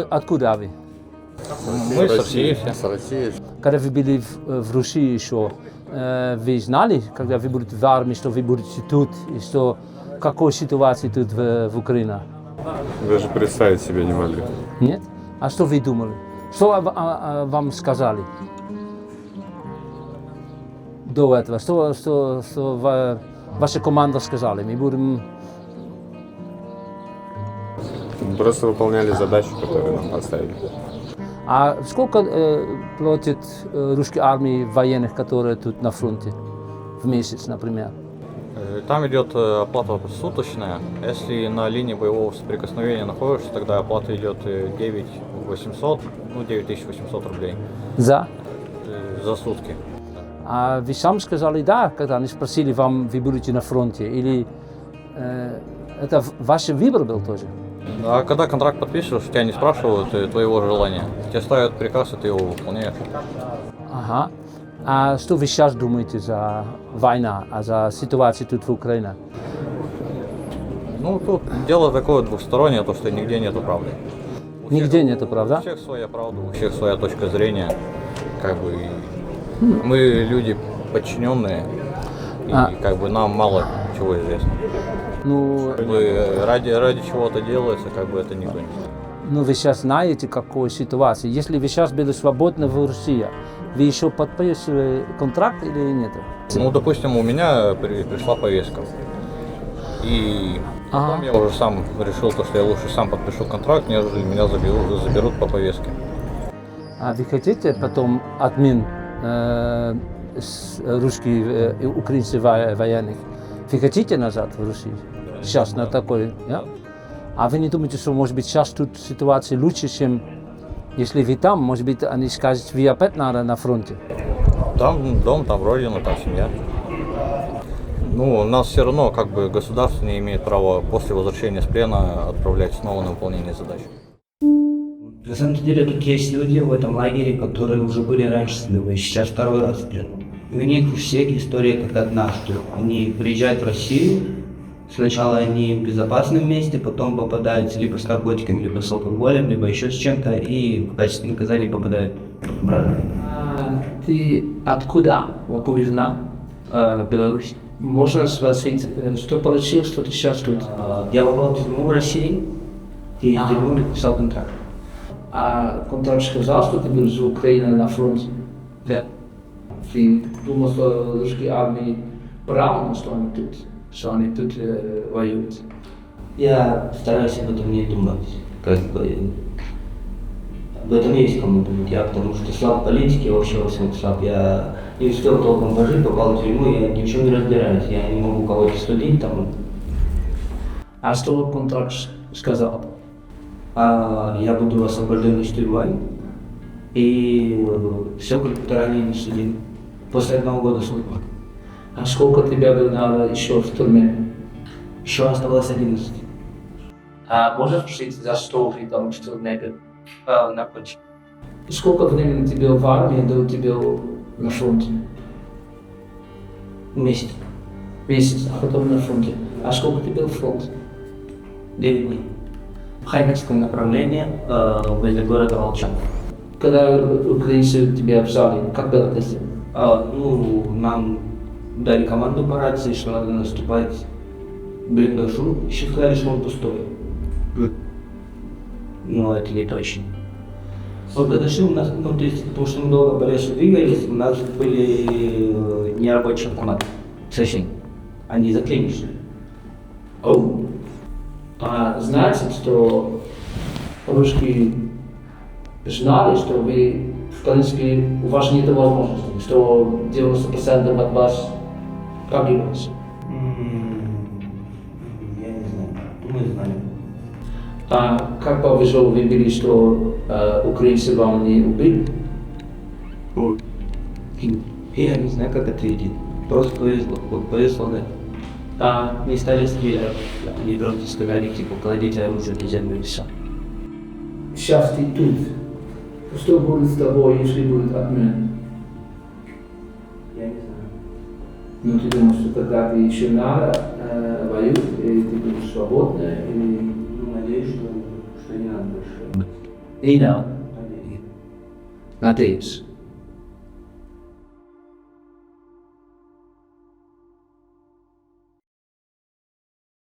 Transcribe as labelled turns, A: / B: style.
A: Откуда вы?
B: Мы с России все.
C: С России.
A: Когда вы были в России еще, вы знали, когда вы будете в армии, что вы будете тут, и что какой ситуации тут в Украине?
D: Даже представить себе не могли.
A: Нет? А что вы думали? Что вам сказали до этого? Что ваша команда сказали? Мы будем...
D: Просто выполняли задачу, которую нам поставили.
A: А сколько платят русские армии военных, которые тут на фронте в месяц, например?
B: Там идет оплата суточная. Если на линии боевого соприкосновения находишься, тогда оплата идет 9800, 9800 рублей
A: За?
B: За сутки.
A: А вы сам сказали да, когда они спросили вам, вы будете на фронте? Или это ваш выбор был тоже?
B: А когда контракт подписываешь, тебя не спрашивают твоего желания. Тебе ставят приказ, и ты его выполняешь.
A: Ага. А что вы сейчас думаете за войну, за ситуацию тут в Украине?
B: Ну, тут дело такое двухстороннее, то, что нигде нету правды.
A: Нигде нету, правда?
B: У всех своя правда, у всех своя точка зрения. Как бы мы люди подчиненные, и как бы нам мало чего известно.
A: Ну,
B: Как бы ради чего-то делается, как бы это никто не знает.
A: ну, вы сейчас знаете, какой ситуация. Если вы сейчас были свободны в России, вы еще подписывали контракт или нет?
B: Ну, допустим, у меня пришла повестка. И потом я уже сам решил, что я лучше сам подпишу контракт, нежели меня заберут по повестке.
A: А вы хотите потом отмен русских и украинских военных? Вы хотите назад в Россию? Сейчас на такой, да? А вы не думаете, что, может быть, сейчас тут ситуация лучше, чем если вы там, может быть, они скажут, вы опять на фронте?
B: Там дом, там родина, там семья. Ну, нас все равно, как бы, государство не имеет права после возвращения с плена отправлять снова на выполнение задач.
E: На самом деле тут есть люди в этом лагере, которые уже были раньше следовые, сейчас второй раз в плену. У них у всех история как одна, что они приезжают в Россию, сначала они в безопасном месте, потом попадают либо с наркотиками, либо с алкоголем, либо еще с чем-то, и в качестве наказания попадают обратно.
A: Ты откуда? Выезжена в Беларусь. Можно спросить, что получилось, что ты сейчас тут?
E: Я попал в тюрьму в России, и в тюрьму написал контракт.
A: А контракт сказал, что ты был в Украине на фронте?
E: Да.
A: Ты думал, что русские армии правильно, что они тут воюют?
E: Я стараюсь об этом не думать. Как бы, об этом есть кому думать. Я потому что слаб в политике, вообще во всем слаб. Я не успел толком пожить, попал в тюрьму, я ни в чем не разбираюсь. Я не могу кого-то судить там.
A: А что контракт сказал?
E: Я буду освобожден из тюрьмы. И все как ранее не судим. После 1 года службы.
A: А сколько тебя надо еще в тюрьме?
E: Еще оставалось 11.
A: А можешь спросить, за что ты там в тюрьме был?
E: Наркотики.
A: Сколько времени ты был в армии, до тебя на фронте?
E: Месяц.
A: Месяц, а потом на фронте. А сколько ты был в фронте?
E: 9 дней. В Харьковском направлении, возле города Волчанов.
A: Когда украинцы тебя взяли, как было это?
E: Нам дали команду по рации, что надо наступать к блиндажу. Еще сказали, что он пустой. Но это не точно. Вот подошли у нас, то есть, потому что мы долго по лесу двигались, у нас были нерабочие автоматы. Совсем. Они заклинили.
A: А знаете, что русские знали, что вы, в принципе, у вас нет возможности, что 90% от вас погибнут?
E: Я не знаю. Думаю, знали.
A: А как повезло, вы были, что украинцы вам не убили?
E: Я не знаю, как ответить. Просто повезло, да. Не стали стрелять. Они просто сказали, типа, кладите оружие на землю и все.
A: Сейчас ты тут. Что будет с тобой, если будет обмен?
E: Я не знаю.
A: Ну, ты думаешь, что тогда ты еще надо воюешь, и ты будешь свободна, или...
E: Надеюсь, что не надо больше.
A: You know, надеюсь.